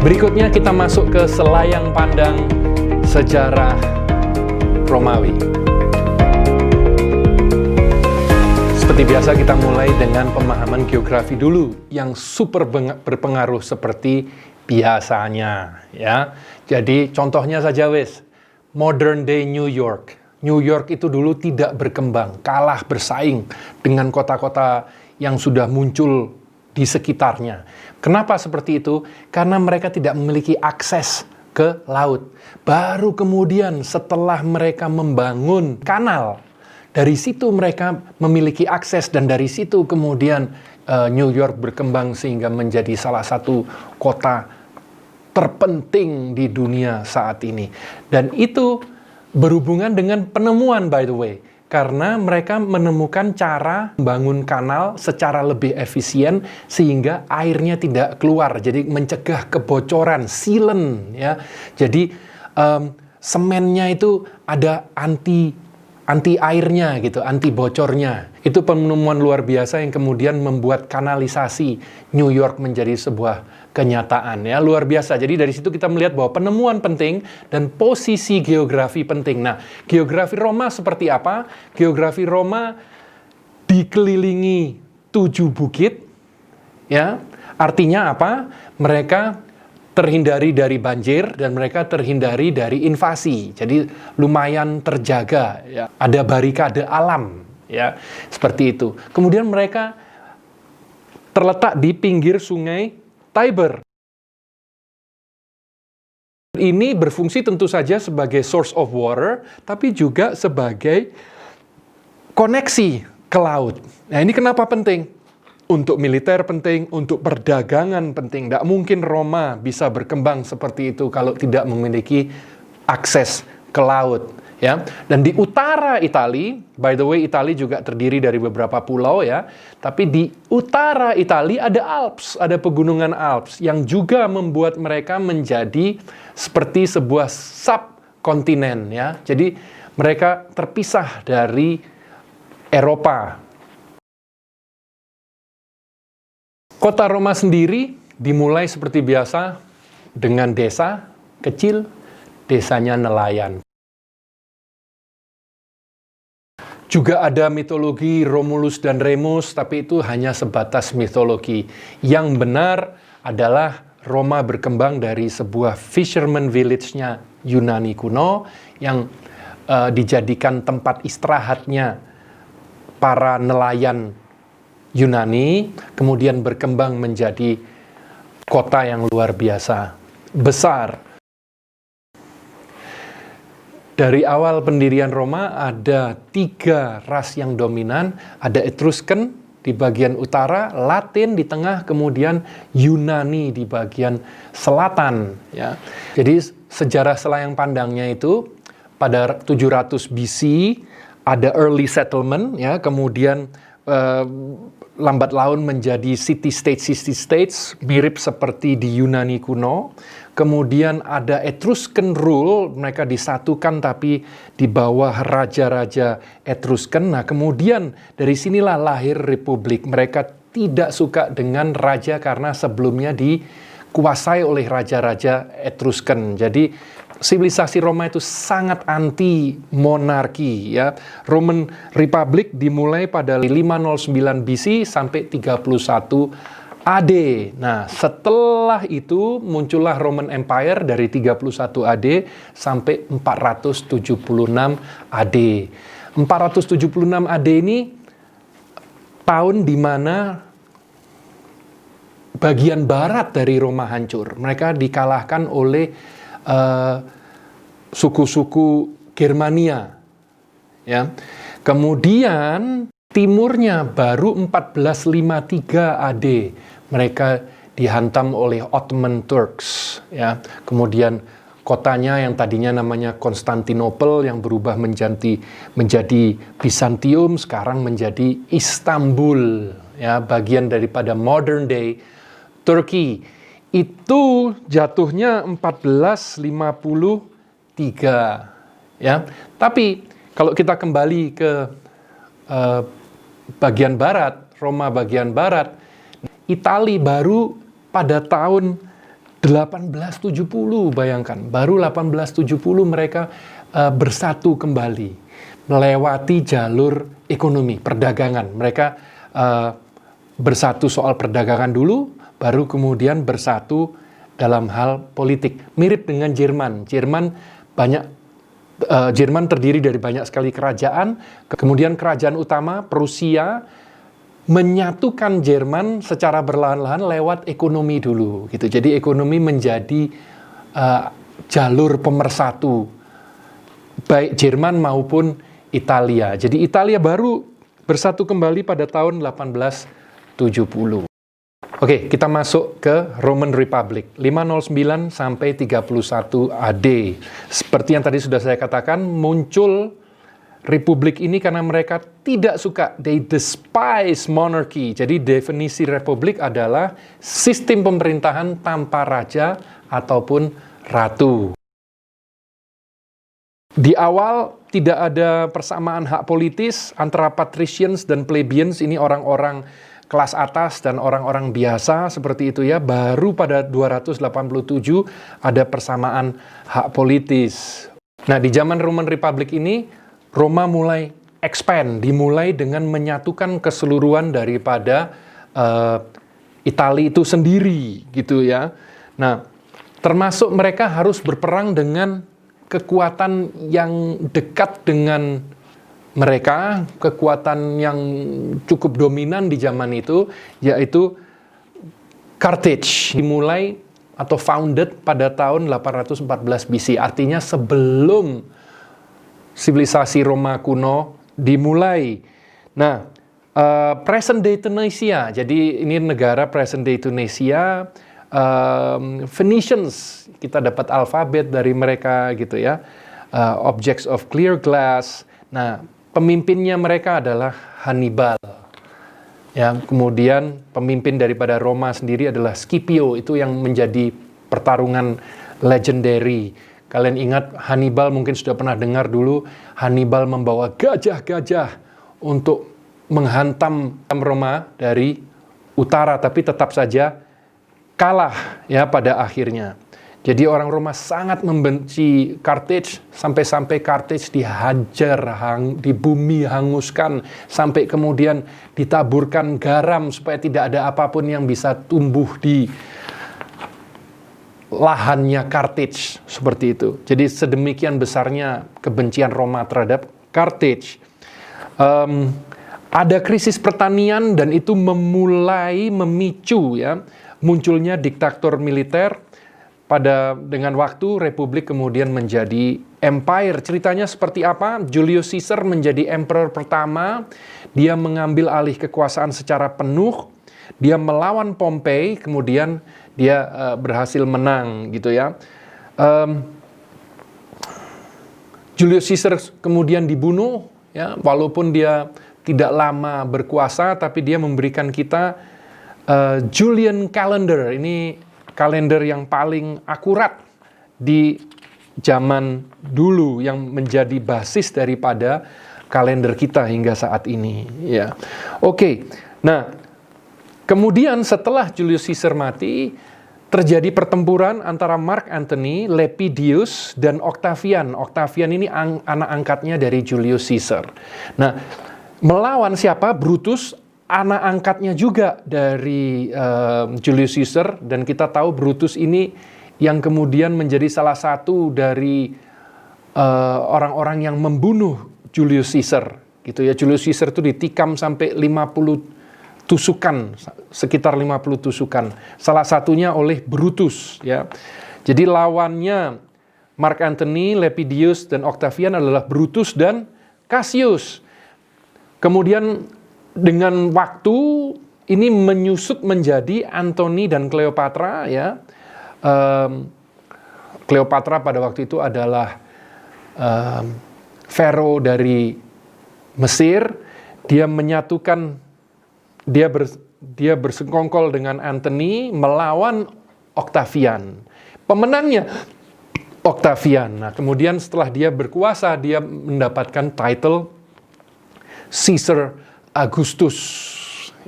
Berikutnya kita masuk ke selayang pandang sejarah Romawi. Seperti biasa kita mulai dengan pemahaman geografi dulu yang super berpengaruh seperti biasanya ya. Jadi contohnya saja modern day New York. New York itu dulu tidak berkembang, kalah bersaing dengan kota-kota yang sudah muncul di sekitarnya. Kenapa seperti itu? Karena mereka tidak memiliki akses ke laut. Baru kemudian setelah mereka membangun kanal, dari situ mereka memiliki akses dan dari situ kemudian New York berkembang sehingga menjadi salah satu kota terpenting di dunia saat ini. Dan itu berhubungan dengan penemuan, by the way. Karena mereka menemukan cara membangun kanal secara lebih efisien sehingga airnya tidak keluar. Jadi mencegah kebocoran, sealant ya. Jadi semennya itu ada anti airnya gitu, anti bocornya. Itu penemuan luar biasa yang kemudian membuat kanalisasi New York menjadi sebuah kenyataan ya, luar biasa. Jadi dari situ kita melihat bahwa penemuan penting dan posisi geografi penting. Nah, geografi Roma seperti apa? Geografi Roma dikelilingi 7 bukit ya. Artinya apa? Mereka terhindari dari banjir dan mereka terhindari dari invasi. Jadi lumayan terjaga ya. Ada barikade alam ya. Seperti itu. Kemudian mereka terletak di pinggir sungai Tiber. Ini berfungsi tentu saja sebagai source of water, tapi juga sebagai koneksi ke laut. Nah, ini kenapa penting? Untuk militer penting, untuk perdagangan penting. Tidak mungkin Roma bisa berkembang seperti itu kalau tidak memiliki akses ke laut. Ya, dan di utara Italia, by the way, Italia juga terdiri dari beberapa pulau ya. Tapi di utara Italia ada Alps, ada pegunungan Alps yang juga membuat mereka menjadi seperti sebuah subkontinen ya. Jadi mereka terpisah dari Eropa. Kota Roma sendiri dimulai seperti biasa dengan desa kecil, desanya nelayan. Juga ada mitologi Romulus dan Remus, tapi itu hanya sebatas mitologi. Yang benar adalah Roma berkembang dari sebuah fisherman village-nya Yunani kuno yang dijadikan tempat istirahatnya para nelayan Yunani, kemudian berkembang menjadi kota yang luar biasa, besar. Dari awal pendirian Roma ada 3 ras yang dominan, ada Etruscan di bagian utara, Latin di tengah, kemudian Yunani di bagian selatan. Ya. Jadi sejarah selayang pandangnya itu pada 700 BC ada early settlement, ya, kemudian lambat laun menjadi city-states, mirip seperti di Yunani kuno. Kemudian ada Etruscan rule, mereka disatukan tapi di bawah raja-raja Etruscan. Nah, kemudian dari sinilah lahir republik. Mereka tidak suka dengan raja karena sebelumnya dikuasai oleh raja-raja Etruscan. Jadi sivilisasi Roma itu sangat anti monarki ya. Roman Republic dimulai pada 509 BC sampai 31 AD. Nah, setelah itu muncullah Roman Empire dari 31 AD sampai 476 AD. 476 AD ini tahun di mana bagian barat dari Roma hancur. Mereka dikalahkan oleh suku-suku Germania. Ya. Kemudian timurnya baru 1453 AD mereka dihantam oleh Ottoman Turks ya. Kemudian kotanya yang tadinya namanya Konstantinopel yang berubah menjadi Bizantium sekarang menjadi Istanbul ya, bagian daripada modern day Turki. Itu jatuhnya 1453 ya. Tapi kalau kita kembali ke bagian barat, Roma bagian barat, Italia baru pada tahun 1870, bayangkan, baru 1870 mereka bersatu kembali, melewati jalur ekonomi, perdagangan. Mereka bersatu soal perdagangan dulu, baru kemudian bersatu dalam hal politik. Mirip dengan Jerman. Jerman terdiri dari banyak sekali kerajaan, kemudian kerajaan utama, Prusia, menyatukan Jerman secara berlahan-lahan lewat ekonomi dulu, gitu. Jadi ekonomi menjadi jalur pemersatu baik Jerman maupun Italia. Jadi Italia baru bersatu kembali pada tahun 1870. Oke, kita masuk ke Roman Republic 509 sampai 31 AD. Seperti yang tadi sudah saya katakan, muncul Republik ini karena mereka tidak suka, they despise monarchy. Jadi definisi republik adalah sistem pemerintahan tanpa raja ataupun ratu. Di awal tidak ada persamaan hak politis antara patricians dan plebeians, ini orang-orang kelas atas dan orang-orang biasa seperti itu ya. Baru pada 287 ada persamaan hak politis. Nah, di zaman Roman Republic ini Roma mulai expand, dimulai dengan menyatukan keseluruhan daripada Italia itu sendiri, gitu ya. Nah, termasuk mereka harus berperang dengan kekuatan yang dekat dengan mereka, kekuatan yang cukup dominan di zaman itu, yaitu Carthage. Dimulai atau founded pada tahun 814 BC, artinya sebelum sivilisasi Roma kuno dimulai. Nah, present day Tunisia, jadi ini negara present day Tunisia, Phoenicians, kita dapat alfabet dari mereka gitu ya, objects of clear glass. Nah, pemimpinnya mereka adalah Hannibal. Ya, kemudian pemimpin daripada Roma sendiri adalah Scipio, itu yang menjadi pertarungan legendary. Kalian ingat Hannibal, mungkin sudah pernah dengar dulu, Hannibal membawa gajah-gajah untuk menghantam Roma dari utara, tapi tetap saja kalah ya pada akhirnya. Jadi orang Roma sangat membenci Carthage, sampai-sampai Carthage dihajar, di bumi hanguskan, sampai kemudian ditaburkan garam supaya tidak ada apapun yang bisa tumbuh di lahannya Carthage, seperti itu. Jadi sedemikian besarnya kebencian Roma terhadap Carthage. Ada krisis pertanian dan itu memulai memicu ya munculnya diktator militer. Dengan waktu Republik kemudian menjadi empire. Ceritanya seperti apa? Julius Caesar menjadi emperor pertama. Dia mengambil alih kekuasaan secara penuh. Dia melawan Pompei, kemudian dia berhasil menang gitu ya. Julius Caesar kemudian dibunuh ya, walaupun dia tidak lama berkuasa, tapi dia memberikan kita Julian calendar. Ini kalender yang paling akurat di zaman dulu, yang menjadi basis daripada kalender kita hingga saat ini ya. Oke. Nah, kemudian setelah Julius Caesar mati, terjadi pertempuran antara Mark Antony, Lepidus, dan Octavian. Octavian ini anak angkatnya dari Julius Caesar. Nah, melawan siapa? Brutus, anak angkatnya juga dari Julius Caesar, dan kita tahu Brutus ini yang kemudian menjadi salah satu dari orang-orang yang membunuh Julius Caesar, gitu ya. Julius Caesar itu ditikam sampai 50 tusukan, sekitar 50 tusukan. Salah satunya oleh Brutus, ya. Jadi lawannya Mark Antony, Lepidus, dan Octavian adalah Brutus dan Cassius. Kemudian dengan waktu ini menyusut menjadi Antony dan Cleopatra ya. Cleopatra pada waktu itu adalah pharaoh dari Mesir. Dia menyatukan, dia bersekongkol dengan Antony melawan Octavian. Pemenangnya Octavian. Nah, kemudian setelah dia berkuasa, dia mendapatkan title Caesar Augustus,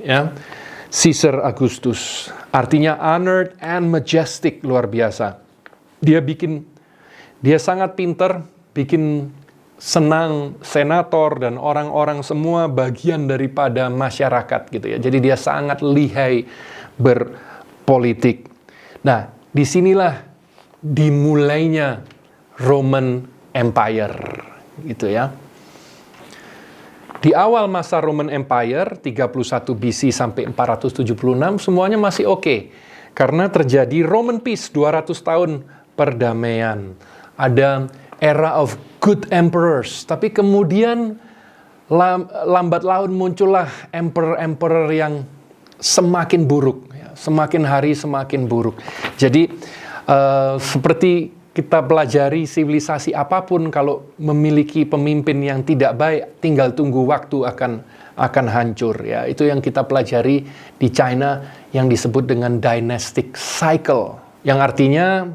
ya. Caesar Augustus. Artinya honored and majestic, luar biasa. Dia sangat pinter, bikin senang senator dan orang-orang semua bagian daripada masyarakat gitu ya. Jadi dia sangat lihai berpolitik. Nah, disinilah dimulainya Roman Empire gitu ya. Di awal masa Roman Empire, 31 BC sampai 476, semuanya masih oke. Karena terjadi Roman Peace, 200 tahun perdamaian. Ada era of good emperors. Tapi kemudian lambat laun muncullah emperor-emperor yang semakin buruk. Semakin hari semakin buruk. Jadi, seperti kita pelajari sivilisasi apapun, kalau memiliki pemimpin yang tidak baik, tinggal tunggu waktu akan hancur. Ya, itu yang kita pelajari di China yang disebut dengan dynastic cycle. Yang artinya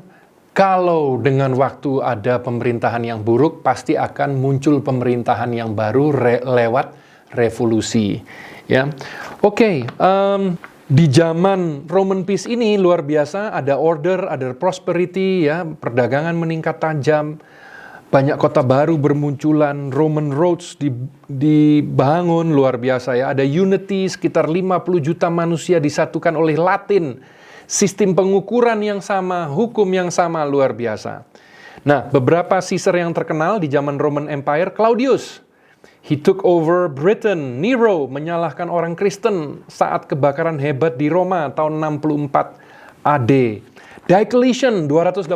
kalau dengan waktu ada pemerintahan yang buruk, pasti akan muncul pemerintahan yang baru lewat revolusi. Ya, oke. Di zaman Roman Peace ini luar biasa, ada order, ada prosperity, ya, perdagangan meningkat tajam, banyak kota baru bermunculan, Roman roads dibangun luar biasa ya, ada unity, sekitar 50 juta manusia disatukan oleh Latin, sistem pengukuran yang sama, hukum yang sama, luar biasa. Nah, beberapa Caesar yang terkenal di zaman Roman Empire, Claudius. He took over Britain. Nero menyalahkan orang Kristen saat kebakaran hebat di Roma tahun 64 AD. Diocletian 285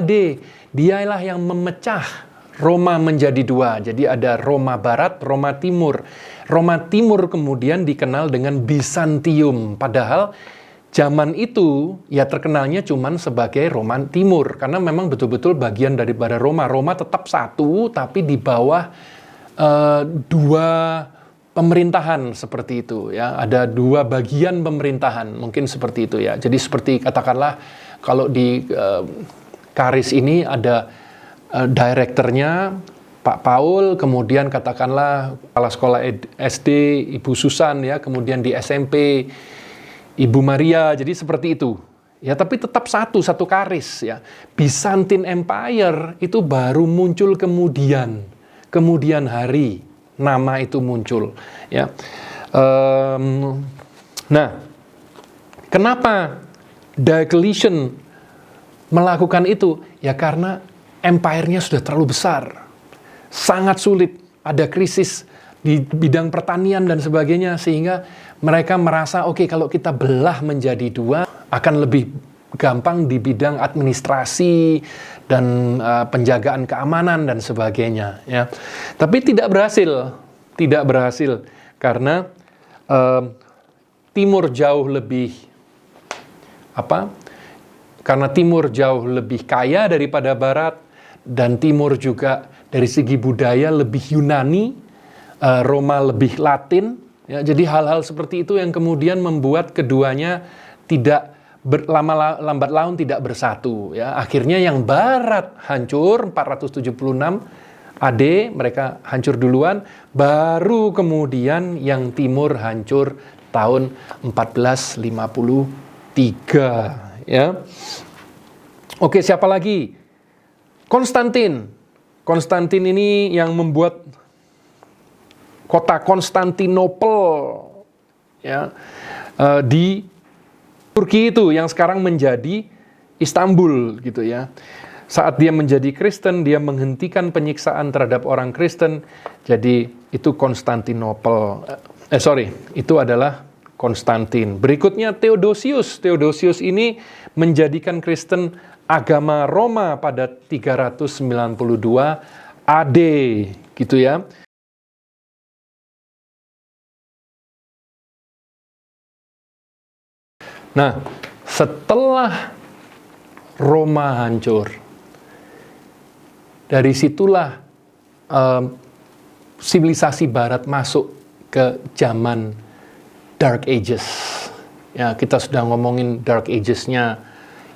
AD. Dialah yang memecah Roma menjadi dua. Jadi ada Roma Barat, Roma Timur. Roma Timur kemudian dikenal dengan Bizantium. Padahal zaman itu ya terkenalnya cuman sebagai Roma Timur. Karena memang betul-betul bagian daripada Roma. Roma tetap satu tapi di bawah dua pemerintahan seperti itu ya, ada dua bagian pemerintahan mungkin seperti itu ya. Jadi seperti katakanlah kalau di Karis ini ada direkturnya Pak Paul, kemudian katakanlah kepala sekolah SD Ibu Susan ya, kemudian di SMP Ibu Maria, jadi seperti itu. Ya, tapi tetap satu Karis ya. Byzantine Empire itu baru muncul kemudian hari nama itu muncul ya. Nah, kenapa Diocletian melakukan itu? Ya karena empire-nya sudah terlalu besar, sangat sulit, ada krisis di bidang pertanian dan sebagainya, sehingga mereka merasa oke, kalau kita belah menjadi dua akan lebih gampang di bidang administrasi dan penjagaan keamanan dan sebagainya ya. Tapi tidak berhasil karena Timur jauh lebih karena Timur jauh lebih kaya daripada Barat, dan Timur juga dari segi budaya lebih Yunani, Roma lebih Latin ya. Jadi hal-hal seperti itu yang kemudian membuat keduanya tidak lambat laun tidak bersatu ya. Akhirnya yang Barat hancur 476 AD, mereka hancur duluan, baru kemudian yang Timur hancur tahun 1453 ya. Oke, siapa lagi? Konstantin ini yang membuat kota Konstantinopel ya, di Turki itu yang sekarang menjadi Istanbul gitu ya. Saat dia menjadi Kristen, dia menghentikan penyiksaan terhadap orang Kristen. Jadi itu Konstantinopel. Itu adalah Konstantin. Berikutnya Theodosius. Theodosius ini menjadikan Kristen agama Roma pada 392 AD gitu ya. Nah, setelah Roma hancur, dari situlah sivilisasi Barat masuk ke zaman Dark Ages. Ya, kita sudah ngomongin Dark Ages-nya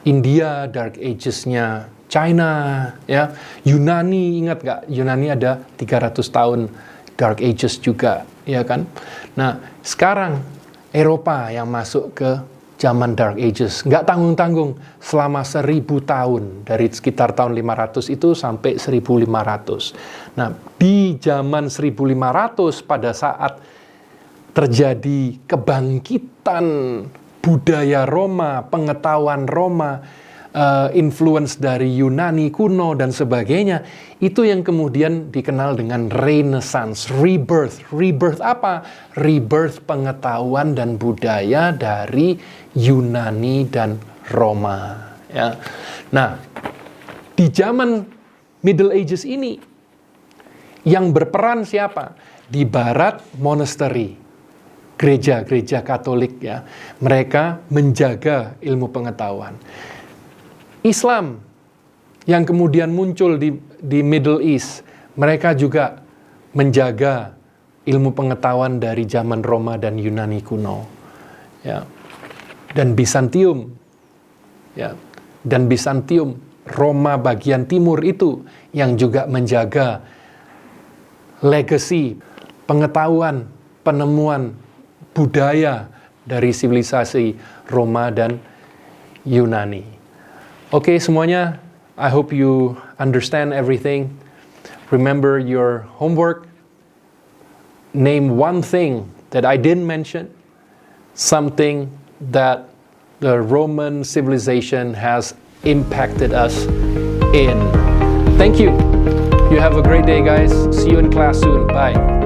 India, Dark Ages-nya China, ya. Yunani, ingat nggak? Yunani ada 300 tahun Dark Ages juga, ya kan? Nah, sekarang Eropa yang masuk ke zaman Dark Ages. Nggak tanggung-tanggung selama 1000 tahun. Dari sekitar tahun 500 itu sampai 1500. Nah, di zaman 1500 pada saat terjadi kebangkitan budaya Roma, pengetahuan Roma, influence dari Yunani kuno dan sebagainya, itu yang kemudian dikenal dengan Renaissance, rebirth. Rebirth apa? Rebirth pengetahuan dan budaya dari Yunani dan Roma. Ya. Nah, di zaman Middle Ages ini, yang berperan siapa? Di barat, monastery, gereja-gereja Katolik, ya. Mereka menjaga ilmu pengetahuan. Islam yang kemudian muncul di Middle East, mereka juga menjaga ilmu pengetahuan dari zaman Roma dan Yunani kuno, ya. Dan Bizantium, ya. Dan Bizantium, Roma bagian timur itu yang juga menjaga legacy pengetahuan, penemuan budaya dari sivilisasi Roma dan Yunani. Oke, semuanya, I hope you understand everything. Remember your homework. Name one thing that I didn't mention, something that the Roman civilization has impacted us in. Thank you. You have a great day, guys. See you in class soon. Bye.